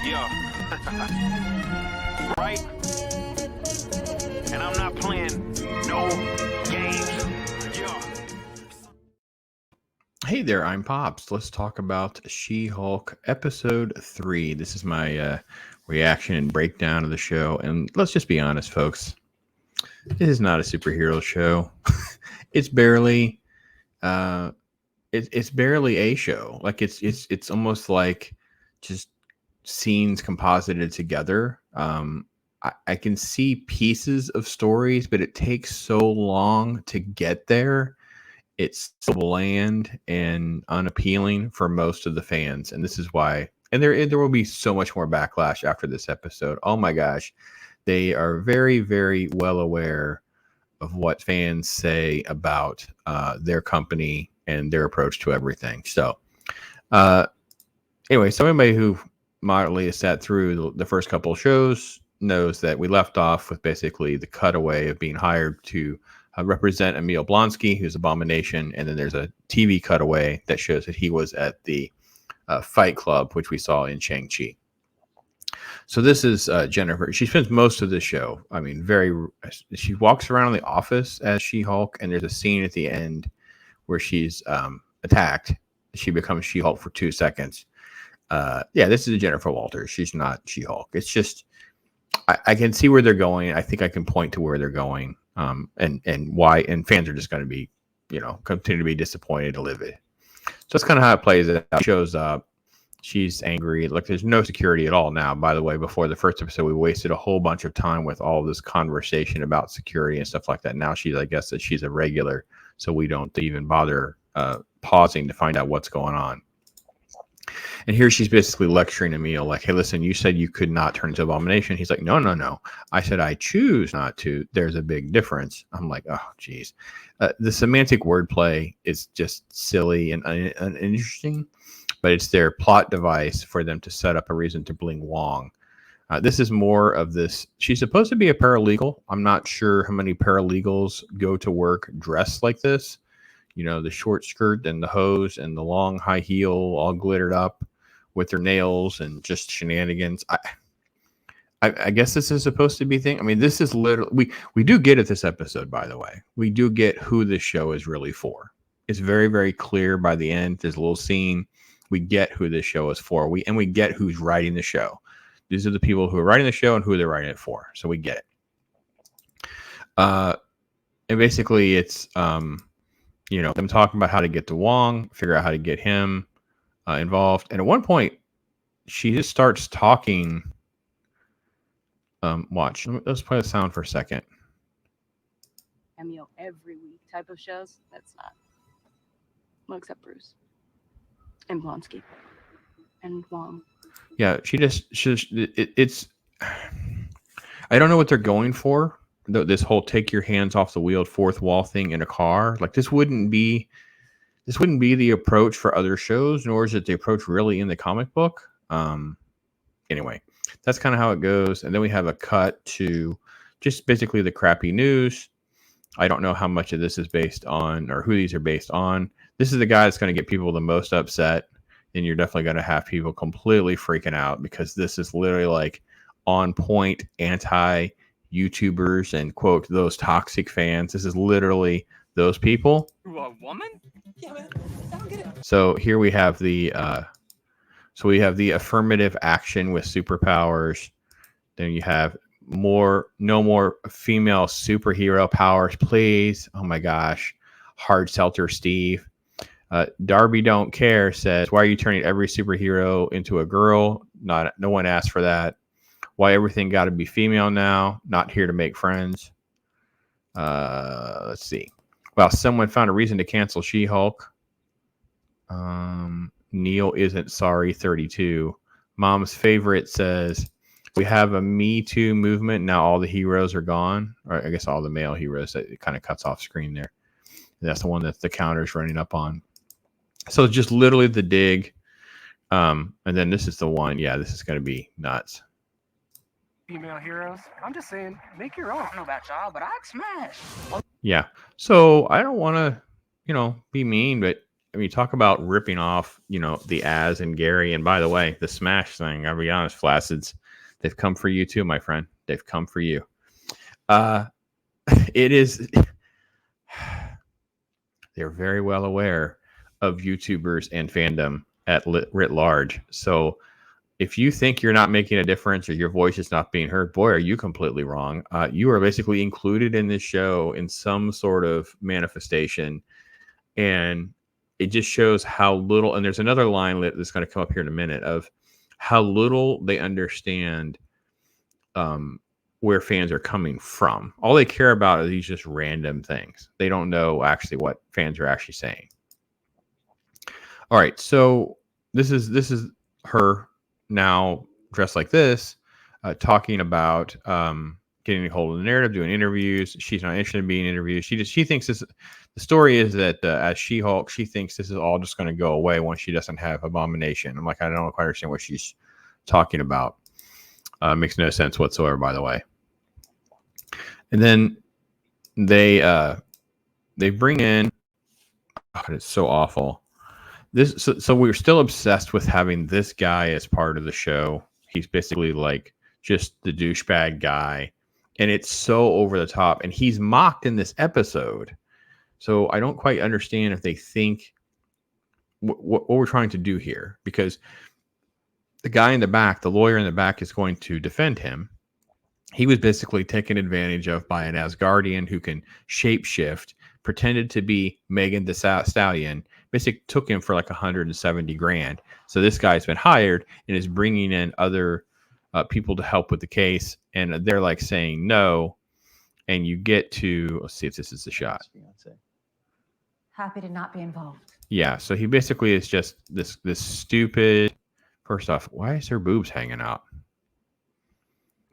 Yeah. Right? And I'm not playing no games. Yeah. Hey there, I'm Pops. Let's talk about She-Hulk Episode 3. This is my reaction and breakdown of the show. And let's just be honest, folks. This is not a superhero show. It's barely it's barely a show. Like it's almost like just scenes composited together. I can see pieces of stories, but it takes so long to get there. It's so bland and unappealing for most of the fans, and this is why. And there will be so much more backlash after this episode. Oh my gosh, they are very, very well aware of what fans say about their company and their approach to everything. So, anyway, so anybody who moderately has sat through the first couple of shows knows that we left off with basically the cutaway of being hired to represent Emil Blonsky, who's Abomination, and then there's a TV cutaway that shows that he was at the Fight Club, which we saw in Shang-Chi. So this is Jennifer. She spends most of the show, she walks around the office as She-Hulk, and there's a scene at the end where she's attacked. She becomes She-Hulk for 2 seconds. This is Jennifer Walters. She's not She-Hulk. It's just, I can see where they're going. I think I can point to where they're going, and why, and fans are just going to be, continue to be disappointed to live it. So that's kind of how it plays. It shows up. She's angry. Like, there's no security at all now. By the way, before the first episode, we wasted a whole bunch of time with all this conversation about security and stuff like that. Now I guess that she's a regular, so we don't even bother pausing to find out what's going on. And here she's basically lecturing Emil, like, hey, listen, you said you could not turn into Abomination. He's like, no. I said I choose not to. There's a big difference. I'm like, oh, geez. The semantic wordplay is just silly and uninteresting, but it's their plot device for them to set up a reason to bling Wong. This is more of this. She's supposed to be a paralegal. I'm not sure how many paralegals go to work dressed like this. The short skirt and the hose and the long high heel all glittered up with their nails and just shenanigans. I guess this is supposed to be thing. I mean, this is literally, we do get it this episode, by the way. We do get who this show is really for. It's very, very clear by the end. There's a little scene. We get who this show is for. We get who's writing the show. These are the people who are writing the show and who they're writing it for. So we get it. And basically it's, them talking about how to get to Wong, figure out how to get him involved. And at one point, she just starts talking. Watch. Let's play the sound for a second. Emil every week type of shows. That's not. Well, except Bruce. And Blonsky. And Wong. Yeah, it's. I don't know what they're going for. This whole take your hands off the wheel, fourth wall thing in a car. Like, this wouldn't be the approach for other shows, nor is it the approach really in the comic book. Anyway, that's kind of how it goes. And then we have a cut to just basically the crappy news. I don't know how much of this is based on, or who these are based on. This is the guy that's going to get people the most upset. And you're definitely going to have people completely freaking out, because this is literally like on point anti YouTubers and, quote, those toxic fans. This is literally those people. A woman? Yeah, man, I don't get it. So here we have the affirmative action with superpowers. Then you have no more female superhero powers, please. Oh my gosh. Hard Seltzer Steve. Darby Don't Care says, why are you turning every superhero into a girl? No one asked for that. Why everything got to be female now? Not here to make friends. Let's see. Well, someone found a reason to cancel She-Hulk. Neil isn't sorry, 32. Mom's favorite says, we have a Me Too movement. Now all the heroes are gone. Or I guess all the male heroes. It kind of cuts off screen there. And that's the one that the counter's running up on. So it's just literally the dig. And then this is the one. Yeah, this is going to be nuts. Female heroes? I'm just saying, make your own. I don't know about y'all, but I'd smash. Yeah. So I don't want to, be mean, but mean, talk about ripping off, the Az and Gary. And by the way, the Smash thing, I'll be honest, Flacids, they've come for you too, my friend. They've come for you. It is, they're very well aware of YouTubers and fandom writ large. So if you think you're not making a difference or your voice is not being heard, boy, are you completely wrong. You are basically included in this show in some sort of manifestation. And it just shows how little, and there's another line that's going to come up here in a minute, of how little they understand where fans are coming from. All they care about are these just random things. They don't know actually what fans are actually saying. All right, so this is her now dressed like this, talking about getting a hold of the narrative, doing interviews. She's not interested in being interviewed. She thinks this. The story is that as She-Hulk, she thinks this is all just going to go away once she doesn't have Abomination. I'm like, I don't quite understand what she's talking about. Makes no sense whatsoever, by the way. And then they bring in. God, it's so awful. So we're still obsessed with having this guy as part of the show. He's basically like just the douchebag guy, and it's so over the top. And he's mocked in this episode. So I don't quite understand if they think what we're trying to do here, because the guy in the back, the lawyer in the back, is going to defend him. He was basically taken advantage of by an Asgardian who can shapeshift, pretended to be Megan Thee Stallion, basically took him for like 170 grand. So this guy's been hired and is bringing in other people to help with the case. And they're like saying no. And you get to, let's see if this is the shot. Happy to not be involved. Yeah, so he basically is just this stupid. First off, why is her boobs hanging out?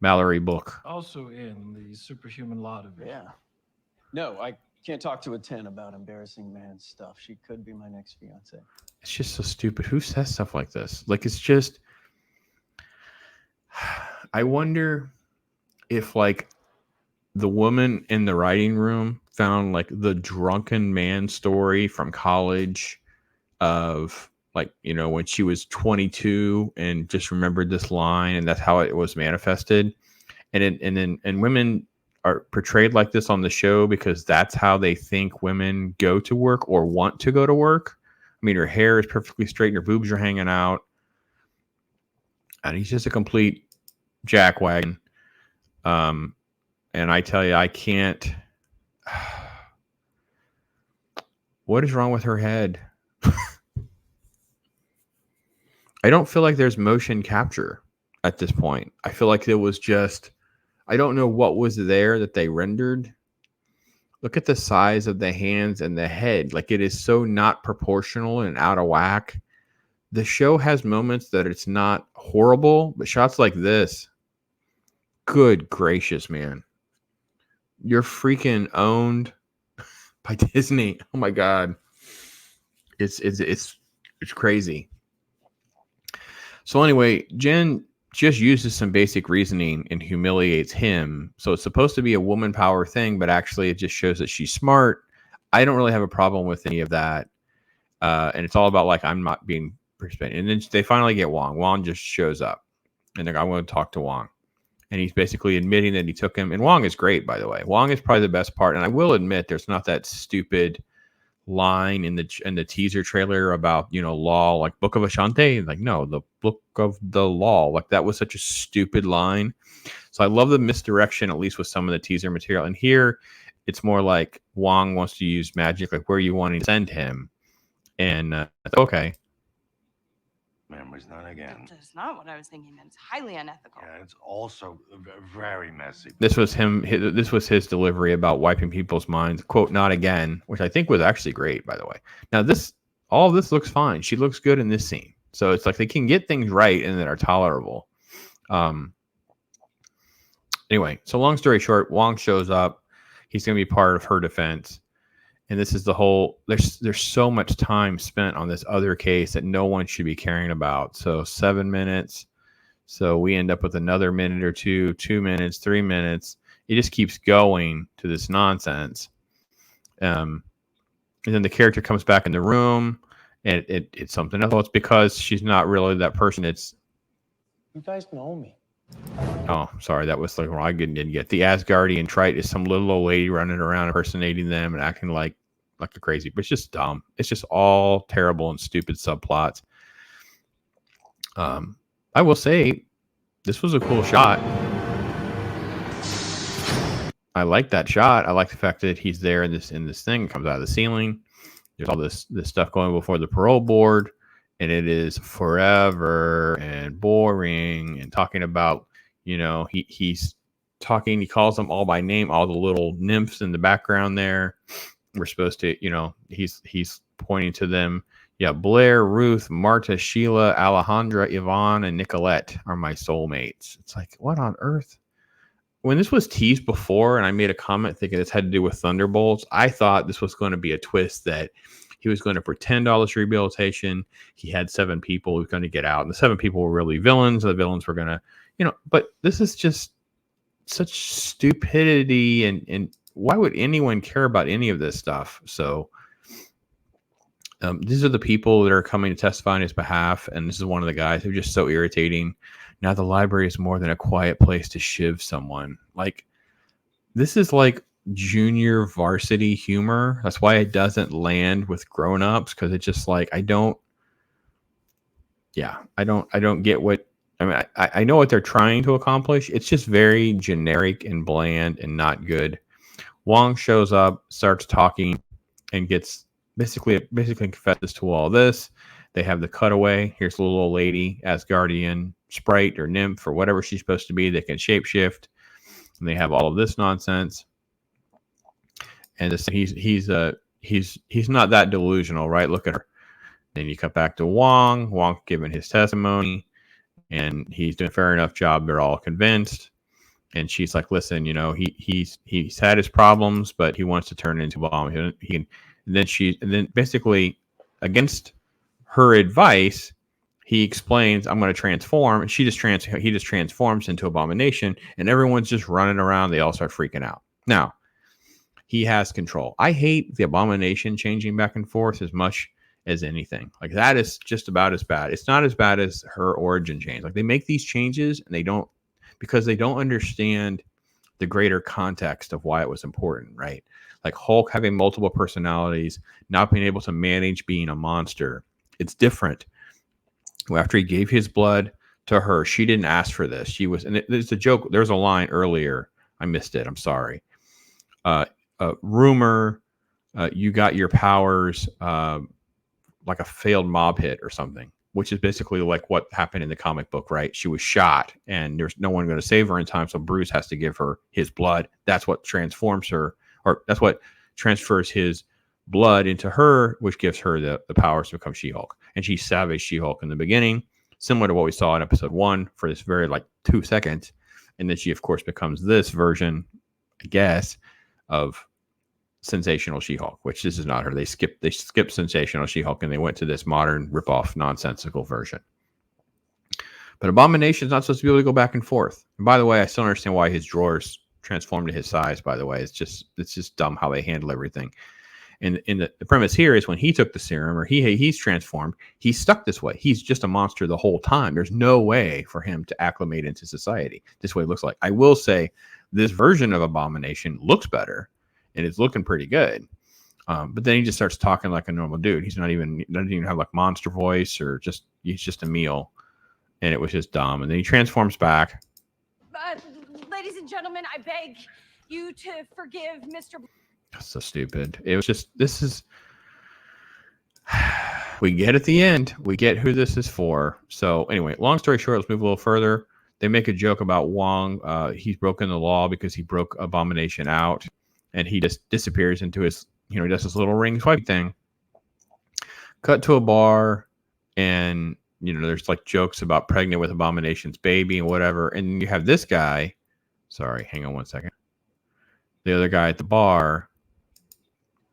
Mallory Book. Also in the Superhuman Law Division. Yeah. No, I can't talk to a 10 about embarrassing man stuff. She could be my next fiance. It's just so stupid. Who says stuff like this? Like, it's just. I wonder if, like, the woman in the writing room found like the drunken man story from college of like, when she was 22 and just remembered this line, and that's how it was manifested. And women are portrayed like this on the show because that's how they think women go to work or want to go to work. I mean, her hair is perfectly straight and her boobs are hanging out. And he's just a complete jackwagon. And I tell you, I can't. What is wrong with her head? I don't feel like there's motion capture at this point. I feel like it was just, I don't know what was there that they rendered. Look at the size of the hands and the head. Like, it is so not proportional and out of whack. The show has moments that it's not horrible, but shots like this, good gracious, man. You're freaking owned by Disney. Oh my God. It's crazy. So anyway, Jen just uses some basic reasoning and humiliates him. So it's supposed to be a woman power thing, but actually it just shows that she's smart. I don't really have a problem with any of that. And it's all about like, I'm not being participating. And then they finally get Wong. Wong just shows up and they're like, I want to talk to Wong. And he's basically admitting that he took him. And Wong is great, by the way. Wong is probably the best part. And I will admit there's not that stupid line in the teaser trailer about, law, like Book of Ashante. Like, no, the Book of the Law. Like, that was such a stupid line. So I love the misdirection, at least with some of the teaser material. And here it's more like Wong wants to use magic. Like, where are you wanting to send him? And okay. Memories, not again. That's not what I was thinking. That's highly unethical. Yeah, it's also very messy. This was his delivery about wiping people's minds. Quote, not again, which I think was actually great, by the way. Now, all of this looks fine. She looks good in this scene. So it's like they can get things right and that are tolerable. Anyway, so long story short, Wong shows up. He's going to be part of her defense. And this is the whole, there's so much time spent on this other case that no one should be caring about. So 7 minutes. So we end up with another minute or two, 2 minutes, 3 minutes. It just keeps going to this nonsense. And then the character comes back in the room And it's something else. It's because she's not really that person. It's You guys know me. oh, sorry, that was like wrong. I didn't get the Asgardian trite is some little old lady running around impersonating them and acting like a crazy, but it's just dumb. It's just all terrible and stupid subplots. I will say this was a cool shot. I like that shot. I like the fact that he's there in this thing. It comes out of the ceiling. There's all this stuff going before the parole board, and it is forever and boring and talking about, he's talking. He calls them all by name, all the little nymphs in the background there. We're supposed to, he's pointing to them. Yeah, Blair, Ruth, Marta, Sheila, Alejandra, Yvonne, and Nicolette are my soulmates. It's like, what on earth? When this was teased before, and I made a comment thinking this had to do with Thunderbolts, I thought this was going to be a twist that he was going to pretend all this rehabilitation. He had 7 people who were going to get out, and the 7 people were really villains. The villains were going to, but this is just such stupidity, and why would anyone care about any of this stuff? So these are the people that are coming to testify on his behalf, and this is one of the guys who's just so irritating. Now the library is more than a quiet place to shiv someone. Like, this is like junior varsity humor. That's why it doesn't land with grown-ups, because it's just like, I don't get what, I mean, I know what they're trying to accomplish. It's just very generic and bland and not good. Wong shows up, starts talking, and gets basically confesses to all this. They have the cutaway. Here's the little old lady, Asgardian sprite or nymph or whatever she's supposed to be. They can shapeshift, and they have all of this nonsense. And he's not that delusional, right? Look at her. Then you cut back to Wong giving his testimony, and he's doing a fair enough job. They're all convinced, and she's like, "Listen, he's had his problems, but he wants to turn it into a bomb." And then basically, against her advice, he explains, "I'm going to transform," and he just transforms into Abomination, and everyone's just running around. They all start freaking out. Now, he has control. I hate the Abomination changing back and forth as much as anything. Like, that is just about as bad. It's not as bad as her origin change. Like, they make these changes and because they don't understand the greater context of why it was important, right? Like Hulk having multiple personalities, not being able to manage being a monster. It's different. After he gave his blood to her, she didn't ask for this. There's a joke. There's a line earlier. I missed it. I'm sorry. Rumor, you got your powers like a failed mob hit or something, which is basically like what happened in the comic book, right? She was shot and there's no one going to save her in time, so Bruce has to give her his blood. That's what transforms her, or that's what transfers his blood into her, which gives her the powers to become She-Hulk. And she's Savage She-Hulk in the beginning, similar to what we saw in episode 1 for this very 2 seconds. And then she, of course, becomes this version, I guess, of Sensational She-Hulk, which this is not her. They skipped Sensational She-Hulk and they went to this modern ripoff nonsensical version. But Abomination is not supposed to be able to go back and forth. And by the way, I still don't understand why his drawers transformed to his size, by the way. It's just dumb how they handle everything. And the premise here is when he took the serum, or he's transformed, he's stuck this way. He's just a monster the whole time. There's no way for him to acclimate into society. This way it looks like. I will say this version of Abomination looks better, and it's looking pretty good. But then he just starts talking like a normal dude. He's doesn't even have like monster voice, or he's just Emil, and it was just dumb. And then he transforms back. Ladies and gentlemen, I beg you to forgive Mr. That's so stupid. It was just, we get at the end. We get who this is for. So anyway, long story short, let's move a little further. They make a joke about Wong. He's broken the law because he broke Abomination out, and he just disappears into his, he does this little ring swipe thing. Cut to a bar, and there's like jokes about pregnant with Abomination's baby and whatever. And you have this guy. Sorry, hang on one second. The other guy at the bar.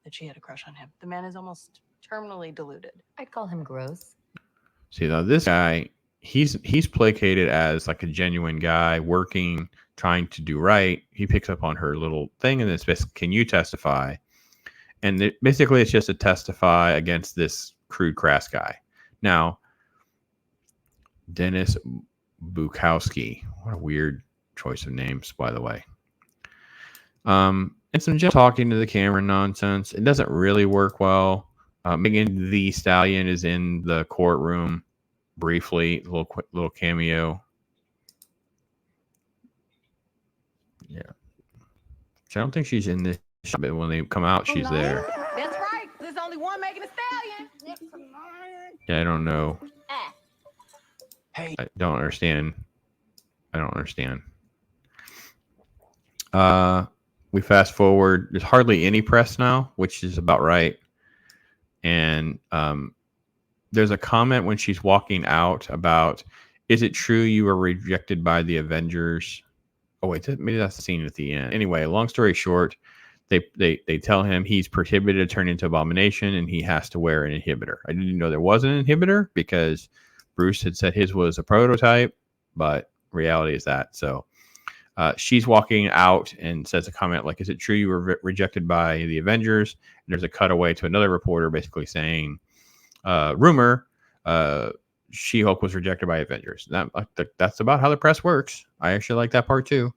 That she had a crush on him. The man is almost terminally deluded. I'd call him gross. See, now this guy, he's placated as like a genuine guy working, trying to do right. He picks up on her little thing, and it's basically, can you testify? And basically, it's just to testify against this crude, crass guy. Now, Dennis Bukowski, what a weird choice of names, by the way. And some just talking to the camera nonsense. It doesn't really work well. Megan Thee Stallion is in the courtroom briefly, little cameo. Yeah. So I don't think she's in this shot, but when they come out, she's there. That's right. There's only one Megan Thee Stallion. Yeah, I don't know. Hey. I don't understand. We fast forward. There's hardly any press now, which is about right. And there's a comment when she's walking out about, is it true you were rejected by the Avengers? Oh, wait, maybe that's the scene at the end. Anyway, long story short, they tell him he's prohibited to turn into Abomination and he has to wear an inhibitor. I didn't know there was an inhibitor because Bruce had said his was a prototype, but reality is that. So she's walking out and says a comment like, is it true you were rejected by the Avengers? And there's a cutaway to another reporter basically saying, rumor, She-Hulk was rejected by Avengers. That's about how the press works. I actually like that part too.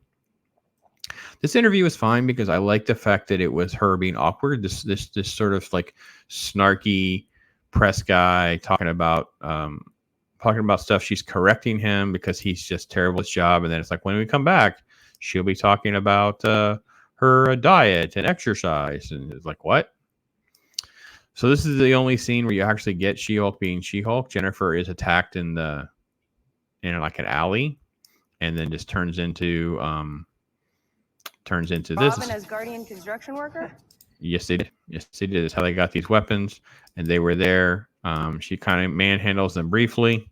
This interview is fine because I like the fact that it was her being awkward. This sort of like snarky press guy talking about stuff. She's correcting him because he's just terrible at his job. And then it's like, when we come back, she'll be talking about her diet and exercise. And it's like, what? So this is the only scene where you actually get She-Hulk being She-Hulk. Jennifer is attacked in like an alley, and then just turns into this. Robin as Guardian construction worker? Yes, they did. Yes, they did. That's how they got these weapons, and they were there. She kind of manhandles them briefly,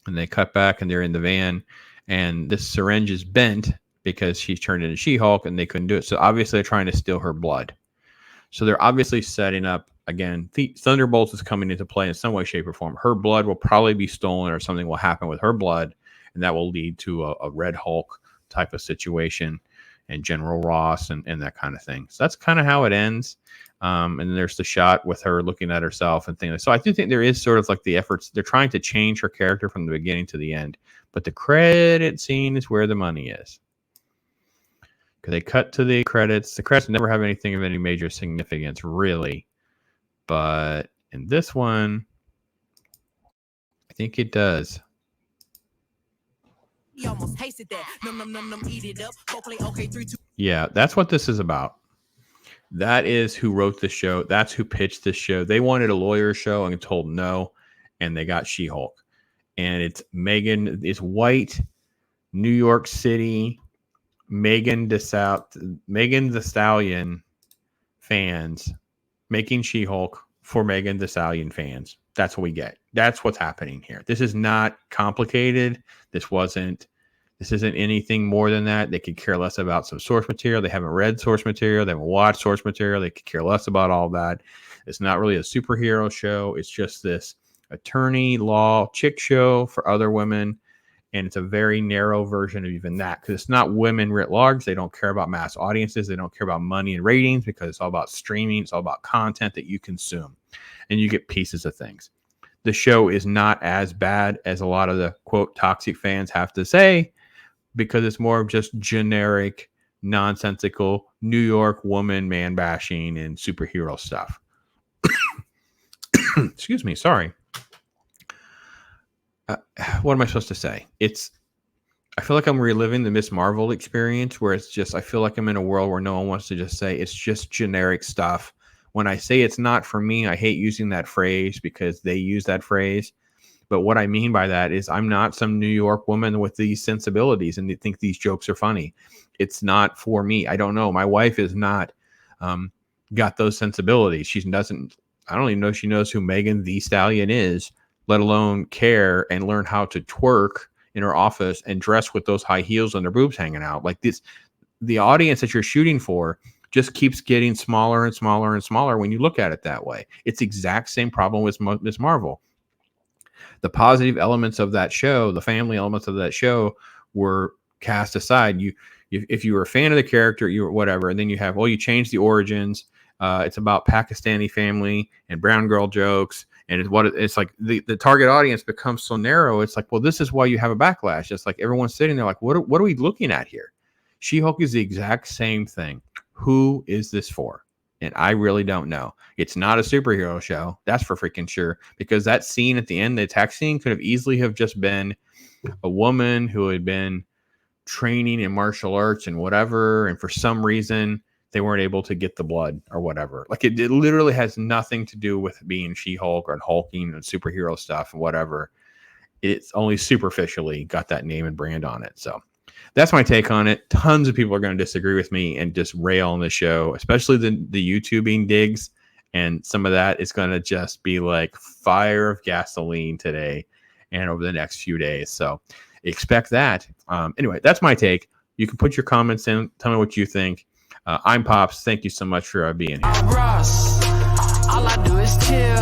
and they cut back, and they're in the van, and this syringe is bent because she's turned into She-Hulk, and they couldn't do it. So obviously they're trying to steal her blood. So they're obviously setting up, again, Thunderbolts is coming into play in some way, shape, or form. Her blood will probably be stolen or something will happen with her blood, and that will lead to a Red Hulk type of situation and General Ross and that kind of thing. So that's kind of how it ends. And then there's the shot with her looking at herself and things. So I do think there is sort of like the efforts. They're trying to change her character from the beginning to the end. But the credit scene is where the money is. Because they cut to the credits. The credits never have anything of any major significance, really. But in this one, I think it does. Yeah, that's what this is about. That is who wrote the show. That's who pitched this show. They wanted a lawyer show and told no, and they got She-Hulk. And it's Megan, it's white, New York City, Megan Thee Stallion fans making She-Hulk for Megan Thee Stallion fans. That's what we get. That's what's happening here. This is not complicated. This isn't anything more than that. They could care less about some source material. They haven't read source material. They haven't watched source material. They could care less about all that. It's not really a superhero show. It's just this attorney law chick show for other women. And it's a very narrow version of even that, because it's not women writ large. They don't care about mass audiences. They don't care about money and ratings, because it's all about streaming. It's all about content that you consume, and you get pieces of things. The show is not as bad as a lot of the, quote, toxic fans have to say, because it's more of just generic, nonsensical New York woman man bashing and superhero stuff. Excuse me. Sorry. What am I supposed to say? I feel like I'm reliving the Miss Marvel experience, where it's just, I feel like I'm in a world where no one wants to just say it's just generic stuff. When I say it's not for me, I hate using that phrase because they use that phrase. But what I mean by that is I'm not some New York woman with these sensibilities and they think these jokes are funny. It's not for me. I don't know. My wife is not got those sensibilities. I don't even know if she knows who Megan Thee Stallion is, let alone care and learn how to twerk in her office and dress with those high heels and their boobs hanging out. Like this, the audience that you're shooting for just keeps getting smaller and smaller and smaller when you look at it that way. It's the exact same problem with Miss Marvel. The positive elements of that show, the family elements of that show, were cast aside. If you were a fan of the character, you were whatever, and then you have, you change the origins. It's about Pakistani family and brown girl jokes. And it's like the target audience becomes so narrow. It's like, well, this is why you have a backlash. It's like everyone's sitting there like, what are we looking at here? She-Hulk is the exact same thing. Who is this for? And I really don't know. It's not a superhero show. That's for freaking sure. Because that scene at the end, the attack scene, could have easily have just been a woman who had been training in martial arts and whatever. And for some reason, they weren't able to get the blood or whatever. Like it literally has nothing to do with being She-Hulk or hulking and superhero stuff and whatever. It's only superficially got that name and brand on it. So that's my take on it. Tons of people are going to disagree with me and just rail on the show, especially the YouTubing digs. And some of that is going to just be like fire of gasoline today and over the next few days. So expect that. Anyway, that's my take. You can put your comments in. Tell me what you think. I'm Pops. Thank you so much for being here. I'm Ross. All I do is chill.